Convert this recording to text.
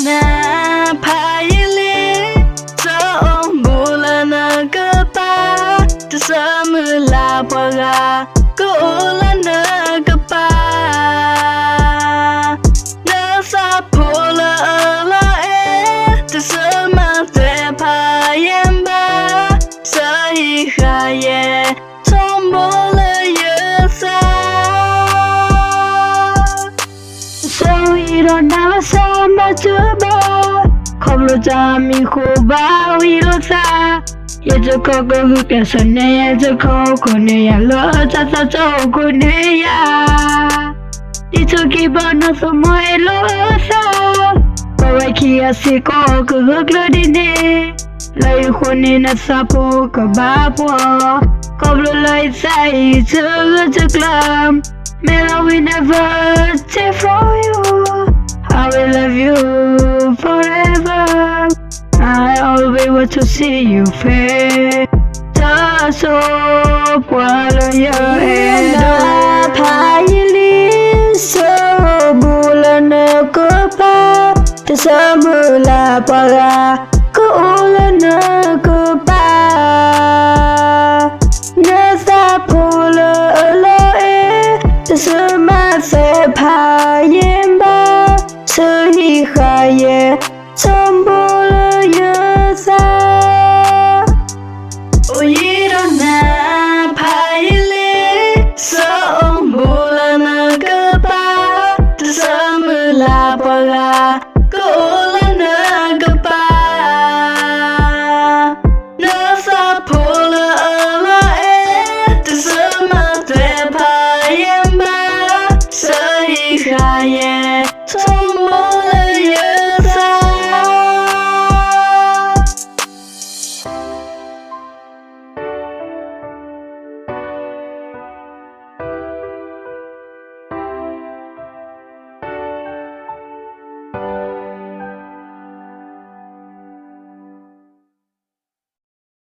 那怕一脸走不了那个吧，这什么拉破啊，够了那个吧，那撒破了这什么最怕眼吧，这一下也冲破了月色，手一段那么什么这吧。Koblo jami khoba wilo sa ye jo koko ke sone ye jo koko ne ya lo cha cha cho ko ne ya di cho ki ba no so mo e lo sa ko wa ki asi ko ko glo di ne lai ko ne na sa po ko ba po koblo lai sai jo jo klam me I will never take from you I will love you forever. I always want to see you fair. Just so while you're in the pile, so bulan ko pa, tasamula para ko ulan ko pa. Nasa pula aloe, tasama se payen ba. 这一下也冲破了月色，我一到哪怕一脸受不了那个吧，这什么拉破啊，够了那。